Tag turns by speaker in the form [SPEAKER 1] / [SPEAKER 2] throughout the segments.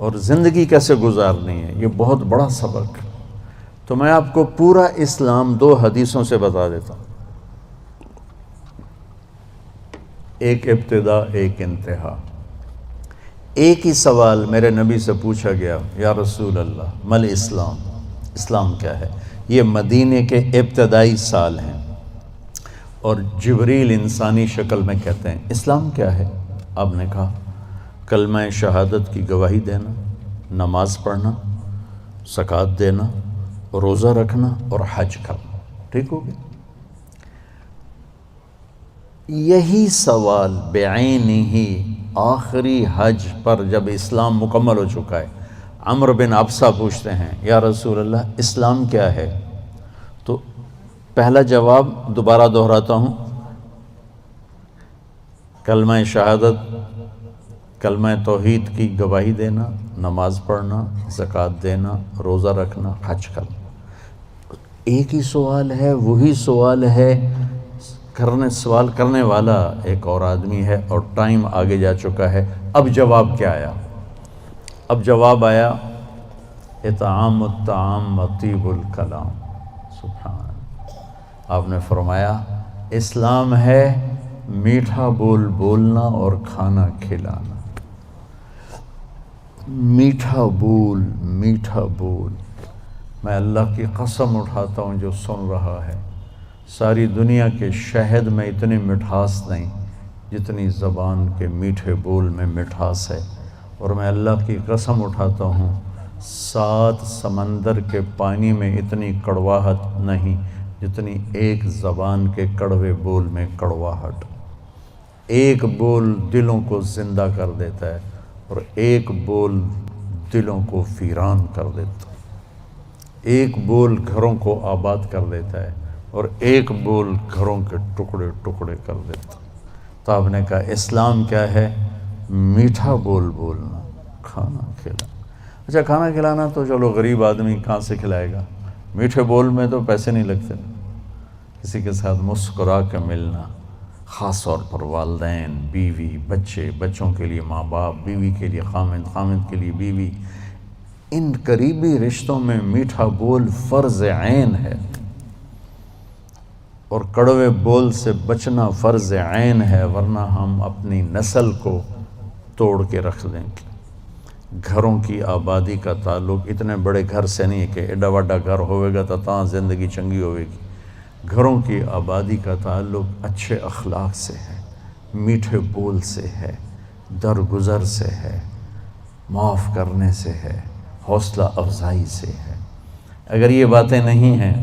[SPEAKER 1] اور زندگی کیسے گزارنی ہے، یہ بہت بڑا سبق۔ تو میں آپ کو پورا اسلام 2 حدیثوں سے بتا دیتا ہوں، ایک ابتدا ایک انتہا۔ ایک ہی سوال میرے نبی سے پوچھا گیا، یا رسول اللہ مل اسلام، اسلام کیا ہے؟ یہ مدینے کے ابتدائی سال ہیں، اور جبریل انسانی شکل میں کہتے ہیں اسلام کیا ہے؟ آپ نے کہا کلمہ شہادت کی گواہی دینا، نماز پڑھنا، زکوٰۃ دینا، روزہ رکھنا اور حج کرنا۔ ٹھیک ہو گیا؟ یہی سوال بعینہ آخری حج پر جب اسلام مکمل ہو چکا ہے، عمرو بن ابسہ پوچھتے ہیں یا رسول اللہ اسلام کیا ہے؟ تو پہلا جواب دوبارہ دہراتا ہوں، کلمہ شہادت، کلمہ توحید کی گواہی دینا، نماز پڑھنا، زکوٰۃ دینا، روزہ رکھنا، حج کرنا۔ ایک ہی سوال ہے، وہی سوال ہے، سوال کرنے والا ایک اور آدمی ہے، اور ٹائم آگے جا چکا ہے۔ اب جواب کیا آیا؟ اب جواب آیا اطعام الطعام وطیب الکلام۔ سبحان، آپ نے فرمایا اسلام ہے میٹھا بول بولنا اور کھانا کھلانا۔ میٹھا بول، میٹھا بول۔ میں اللہ کی قسم اٹھاتا ہوں جو سن رہا ہے، ساری دنیا کے شہد میں اتنی مٹھاس نہیں جتنی زبان کے میٹھے بول میں مٹھاس ہے، اور میں اللہ کی قسم اٹھاتا ہوں 7 سمندر کے پانی میں اتنی کڑواہٹ نہیں جتنی ایک زبان کے کڑوے بول میں کڑواہٹ۔ ایک بول دلوں کو زندہ کر دیتا ہے، اور ایک بول دلوں کو ویران کر دیتا ہے۔ ایک بول گھروں کو آباد کر دیتا ہے، اور ایک بول گھروں کے ٹکڑے ٹکڑے کر دیتا ہے۔ تو آپ نے کہا اسلام کیا ہے؟ میٹھا بول بولنا، کھانا کھلانا۔ اچھا کھانا کھلانا تو چلو غریب آدمی کہاں سے کھلائے گا، میٹھے بول میں تو پیسے نہیں لگتے۔ کسی کے ساتھ مسکرا کے ملنا، خاص طور پر والدین، بیوی، بچے، بچوں کے لیے ماں باپ، بیوی کے لیے خامند، خامند کے لیے بیوی، ان قریبی رشتوں میں میٹھا بول فرض عین ہے، اور کڑوے بول سے بچنا فرض عین ہے، ورنہ ہم اپنی نسل کو توڑ کے رکھ دیں گے۔ گھروں کی آبادی کا تعلق اتنے بڑے گھر سے نہیں ہے کہ ایڈا وڈا گھر ہوئے گا تو تاں زندگی چنگی ہوئے گی۔ گھروں کی آبادی کا تعلق اچھے اخلاق سے ہے، میٹھے بول سے ہے، درگزر سے ہے، معاف کرنے سے ہے، حوصلہ افزائی سے ہے۔ اگر یہ باتیں نہیں ہیں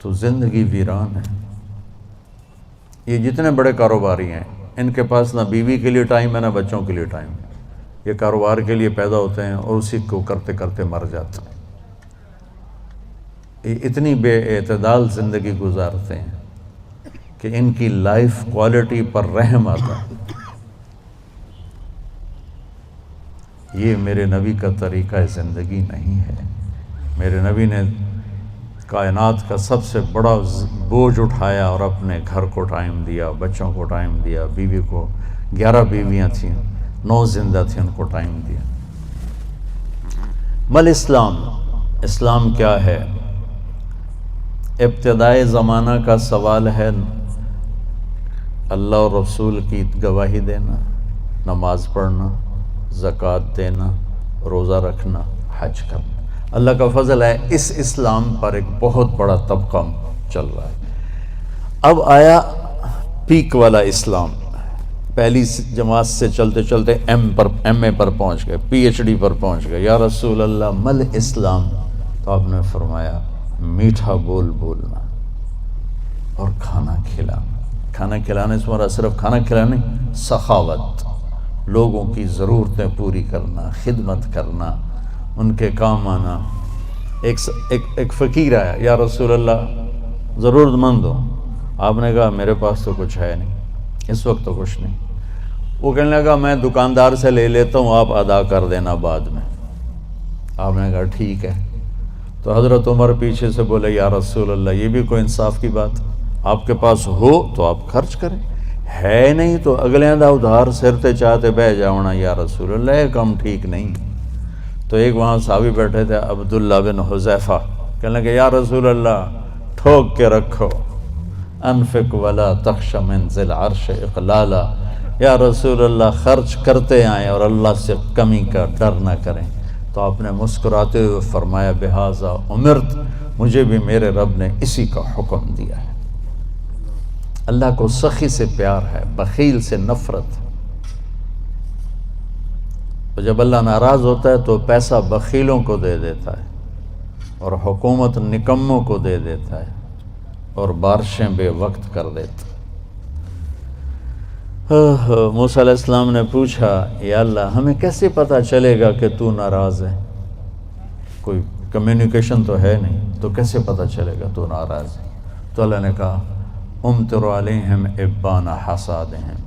[SPEAKER 1] تو زندگی ویران ہے۔ یہ جتنے بڑے کاروباری ہیں ان کے پاس نہ بیوی کے لیے ٹائم ہے نہ بچوں کے لیے ٹائم ہے۔ یہ کاروبار کے لیے پیدا ہوتے ہیں اور اسی کو کرتے کرتے مر جاتے ہیں۔ یہ اتنی بے اعتدال زندگی گزارتے ہیں کہ ان کی لائف کوالٹی پر رحم آتا ہے۔ یہ میرے نبی کا طریقہ زندگی نہیں ہے۔ میرے نبی نے کائنات کا سب سے بڑا بوجھ اٹھایا اور اپنے گھر کو ٹائم دیا، بچوں کو ٹائم دیا، بیوی کو 11 بیویاں تھیں، 9 زندہ تھیں، ان کو ٹائم دیا۔ مل اسلام، اسلام کیا ہے؟ ابتدائے زمانہ کا سوال ہے، اللہ اور رسول کی گواہی دینا، نماز پڑھنا، زکوٰۃ دینا، روزہ رکھنا، حج کرنا۔ اللہ کا فضل ہے اس اسلام پر ایک بہت بڑا طبقہ چل رہا ہے۔ اب آیا پیک والا اسلام، پہلی جماعت سے چلتے چلتے ایم اے پر پہنچ گئے، پی ایچ ڈی پر پہنچ گئے۔ یا رسول اللہ مل اسلام؟ تو آپ نے فرمایا میٹھا بول بولنا اور کھانا کھلانا۔ کھانا کھلانے سے مراد صرف کھانا کھلانا نہیں، سخاوت، لوگوں کی ضرورتیں پوری کرنا، خدمت کرنا، ان کے کام آنا۔ ایک فقیر آیا، یا رسول اللہ ضرورت مند ہو۔ آپ نے کہا میرے پاس تو کچھ ہے نہیں، اس وقت تو کچھ نہیں۔ وہ کہنے لگا میں دکاندار سے لے لیتا ہوں، آپ ادا کر دینا بعد میں۔ آپ نے کہا ٹھیک ہے۔ تو حضرت عمر پیچھے سے بولے یا رسول اللہ یہ بھی کوئی انصاف کی بات، آپ کے پاس ہو تو آپ خرچ کریں، ہے نہیں تو اگلے دا ادھار سرتے چاہتے بہ جاؤنا یا رسول اللہ، یہ کام ٹھیک نہیں۔ تو ایک وہاں صحابی بیٹھے تھے عبداللہ بن حذیفہ، کہنے لگے یا رسول اللہ ٹھوک کے رکھو، انفق ولا تخش من ذی العرش اقلالا، یا رسول اللہ خرچ کرتے آئیں اور اللہ سے کمی کا ڈر نہ کریں۔ تو آپ نے مسکراتے ہوئے فرمایا بہذا امرت، مجھے بھی میرے رب نے اسی کا حکم دیا ہے۔ اللہ کو سخی سے پیار ہے، بخیل سے نفرت۔ تو جب اللہ ناراض ہوتا ہے تو پیسہ بخیلوں کو دے دیتا ہے اور حکومت نکموں کو دے دیتا ہے اور بارشیں بے وقت کر دیتا ہے۔ موسیٰ علیہ السلام نے پوچھا یا اللہ ہمیں کیسے پتہ چلے گا کہ تو ناراض ہے؟ کوئی کمیونیکیشن تو ہے نہیں، تو کیسے پتہ چلے گا تو ناراض ہے؟ تو اللہ نے کہا امطر علیہم ابان حصادہم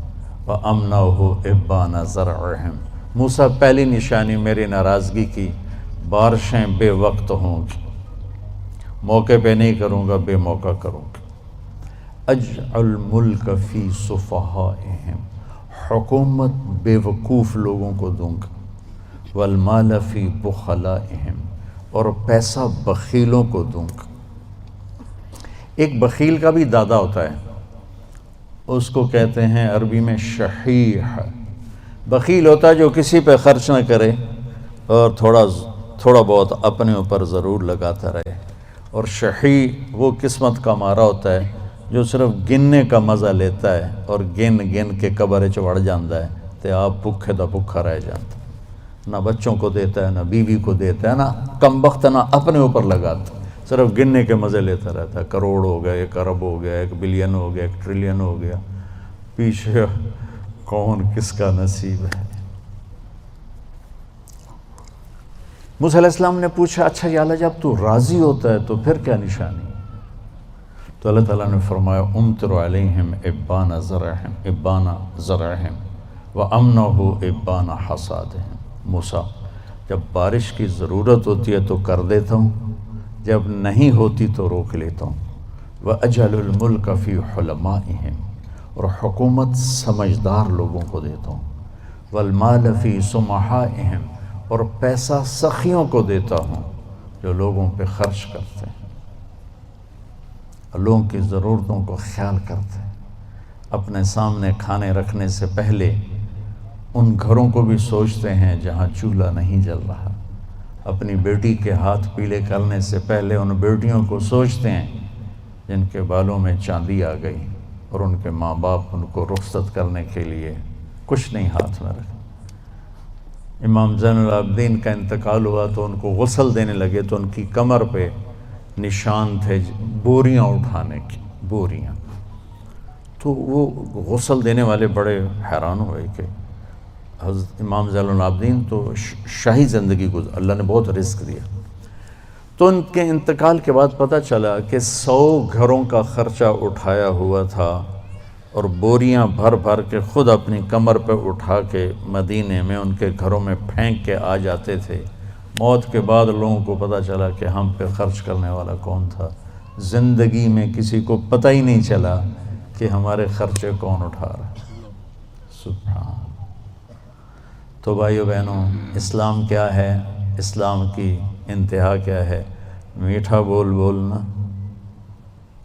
[SPEAKER 1] وامنعہ ابان زرعہم۔ موسیٰ پہلی نشانی میری ناراضگی کی، بارشیں بے وقت ہوں گی، موقع پہ نہیں کروں گا، بے موقع کروں گا۔ اجعل ملک فی صفحائہم، حکومت بے وقوف لوگوں کو دوں گا، والمال فی بخلائہم، اور پیسہ بخیلوں کو دوں گا۔ ایک بخیل کا بھی دادا ہوتا ہے، اس کو کہتے ہیں عربی میں شحیح۔ بخیل ہوتا ہے جو کسی پہ خرچ نہ کرے اور تھوڑا بہت اپنے اوپر ضرور لگاتا رہے، اور شحیح وہ قسمت کا مارا ہوتا ہے جو صرف گننے کا مزہ لیتا ہے اور گن گن کے قبر چڑھ جاتا ہے تو آپ بھوکے دا بھوکا رہ جاتا ہے، نہ بچوں کو دیتا ہے، نہ بیوی کو دیتا ہے، نہ کم بخت نہ اپنے اوپر لگاتا، صرف گننے کے مزے لیتا رہتا ہے۔ کروڑ ہو گیا، 1 ارب ہو گیا، 1 بلین ہو گیا، 1 ٹریلین ہو گیا، پیچھے کون کس کا نصیب ہے۔ موسیٰ علیہ السلام نے پوچھا اچھا یا اللہ جب تو راضی ہوتا ہے تو پھر کیا نشانی؟ تو اللہ تعالیٰ نے فرمایا امطر علیہم ابان زرعہم وامنعہ ابان حصادہم۔ موسیٰ جب بارش کی ضرورت ہوتی ہے تو کر دیتا ہوں، جب نہیں ہوتی تو روک لیتا ہوں۔ وَأَجْعَلُ الْمُلْكَ فِي حُلَمَائِهِمْ، اور حکومت سمجھدار لوگوں کو دیتا ہوں۔ وَالْمَالَ فِي سُمَحَائِهِمْ، اور پیسہ سخیوں کو دیتا ہوں جو لوگوں پہ خرچ کرتے ہیں، لوگوں کی ضرورتوں کو خیال کرتے ہیں، اپنے سامنے کھانے رکھنے سے پہلے ان گھروں کو بھی سوچتے ہیں جہاں چولہا نہیں جل رہا، اپنی بیٹی کے ہاتھ پیلے کرنے سے پہلے ان بیٹیوں کو سوچتے ہیں جن کے بالوں میں چاندی آ گئی اور ان کے ماں باپ ان کو رخصت کرنے کے لیے کچھ نہیں ہاتھ میں رکھا۔ امام زین العابدین کا انتقال ہوا تو ان کو غسل دینے لگے تو ان کی کمر پہ نشان تھے بوریاں اٹھانے کی، بوریاں۔ تو وہ غسل دینے والے بڑے حیران ہوئے کہ حضرت امام زین العابدین تو شاہی زندگی گزار، اللہ نے بہت رزق دیا۔ تو ان کے انتقال کے بعد پتہ چلا کہ 100 گھروں کا خرچہ اٹھایا ہوا تھا اور بوریاں بھر بھر کے خود اپنی کمر پہ اٹھا کے مدینے میں ان کے گھروں میں پھینک کے آ جاتے تھے۔ موت کے بعد لوگوں کو پتہ چلا کہ ہم پہ خرچ کرنے والا کون تھا، زندگی میں کسی کو پتہ ہی نہیں چلا کہ ہمارے خرچے کون اٹھا رہا ہے۔ سبحان۔ تو بھائیو بہنوں، اسلام کیا ہے؟ اسلام کی انتہا کیا ہے؟ میٹھا بول بولنا،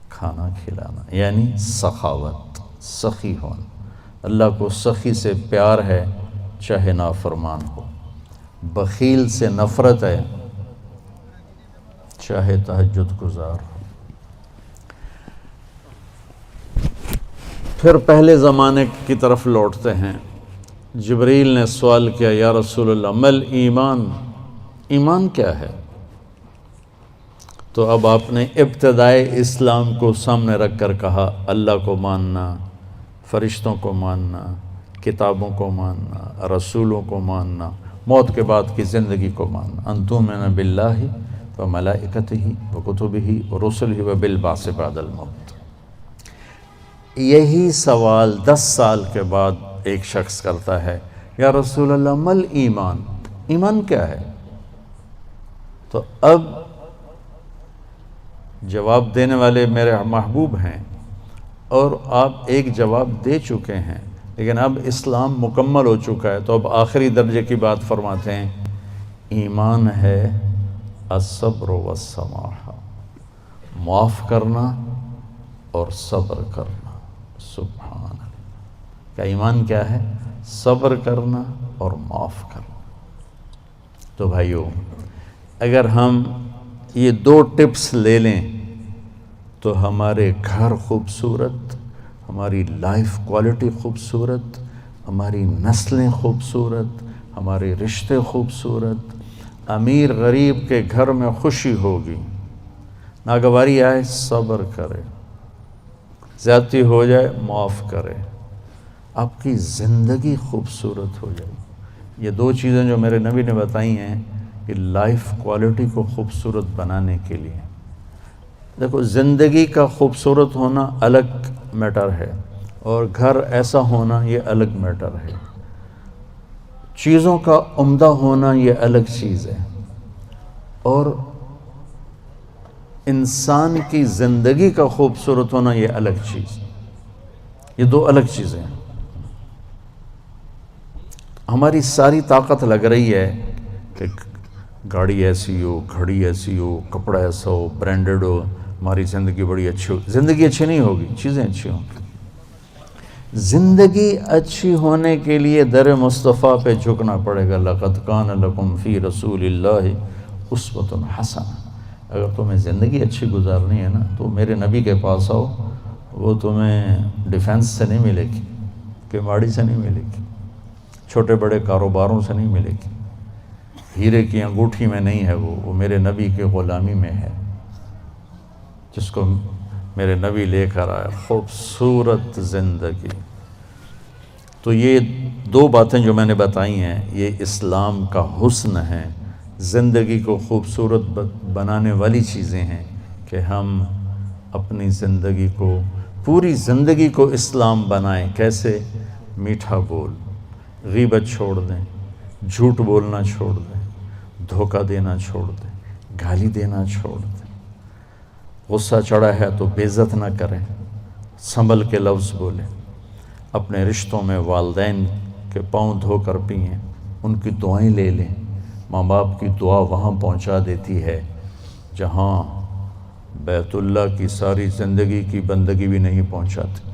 [SPEAKER 1] کھانا کھلانا، یعنی سخاوت، سخی ہونا۔ اللہ کو سخی سے پیار ہے چاہے نافرمان ہو، بخیل سے نفرت ہے چاہے تہجد گزار ہو۔ پھر پہلے زمانے کی طرف لوٹتے ہیں۔ جبریل نے سوال کیا یا رسول اللہ مل ایمان، ایمان کیا ہے؟ تو اب آپ نے ابتدائے اسلام کو سامنے رکھ کر کہا اللہ کو ماننا، فرشتوں کو ماننا، کتابوں کو ماننا، رسولوں کو ماننا، موت کے بعد کی زندگی کو ماننا، ان تؤمن باللہ وملائکتہ وکتبہ ورسلہ وبالبعث بعد الموت۔ یہی سوال 10 سال کے بعد ایک شخص کرتا ہے یا رسول اللہ مل ایمان، ایمان کیا ہے؟ تو اب جواب دینے والے میرے محبوب ہیں اور آپ ایک جواب دے چکے ہیں، لیکن اب اسلام مکمل ہو چکا ہے، تو اب آخری درجے کی بات فرماتے ہیں، ایمان ہے الصبر والسماحہ، معاف کرنا اور صبر کرنا۔ سبحان اللہ، کیا ایمان کیا ہے؟ صبر کرنا اور معاف کرنا۔ تو بھائیو، اگر ہم یہ 2 ٹپس لے لیں تو ہمارے گھر خوبصورت، ہماری لائف کوالٹی خوبصورت، ہماری نسلیں خوبصورت، ہمارے رشتے خوبصورت، امیر غریب کے گھر میں خوشی ہوگی، ناگواری آئے صبر کرے، زیادتی ہو جائے معاف کرے، آپ کی زندگی خوبصورت ہو جائے۔ یہ 2 چیزیں جو میرے نبی نے بتائی ہیں کہ لائف کوالٹی کو خوبصورت بنانے کے لیے۔ دیکھو، زندگی کا خوبصورت ہونا الگ میٹر ہے، اور گھر ایسا ہونا یہ الگ میٹر ہے، چیزوں کا عمدہ ہونا یہ الگ چیز ہے، اور انسان کی زندگی کا خوبصورت ہونا یہ الگ چیز، یہ 2 الگ چیزیں ہیں۔ ہماری ساری طاقت لگ رہی ہے کہ گاڑی ایسی ہو، گھڑی ایسی ہو، کپڑا ایسا ہو، برانڈڈ ہو، ہماری زندگی بڑی اچھی ہو۔ زندگی اچھی نہیں ہوگی، چیزیں اچھی ہوں گی۔ زندگی اچھی ہونے کے لیے در مصطفیٰ پہ جھکنا پڑے گا۔ لَقَدْ كَانَ لَكُمْ فِي رَسُولِ اللَّهِ أُسْوَةٌ حَسَنَةٌ۔ اگر تمہیں زندگی اچھی گزارنی ہے نا تو میرے نبی کے پاس آؤ، وہ تمہیں ڈیفنس سے نہیں ملے گی، کیماڑی سے نہیں ملے گی، چھوٹے بڑے کاروباروں سے نہیں ملے گی، ہیرے کی انگوٹھی میں نہیں ہے، وہ میرے نبی کے غلامی میں ہے، جس کو میرے نبی لے کر آیا، خوبصورت زندگی۔ تو یہ 2 باتیں جو میں نے بتائی ہیں یہ اسلام کا حسن ہے، زندگی کو خوبصورت بنانے والی چیزیں ہیں کہ ہم اپنی زندگی کو، پوری زندگی کو اسلام بنائیں۔ کیسے؟ میٹھا بول، غیبت چھوڑ دیں، جھوٹ بولنا چھوڑ دیں، دھوکہ دینا چھوڑ دیں، گالی دینا چھوڑ دیں، غصہ چڑھا ہے تو بے عزت نہ کریں، سنبھل کے لفظ بولیں، اپنے رشتوں میں والدین کے پاؤں دھو کر پئیں، ان کی دعائیں لے لیں۔ ماں باپ کی دعا وہاں پہنچا دیتی ہے جہاں بیت اللہ کی ساری زندگی کی بندگی بھی نہیں پہنچاتی۔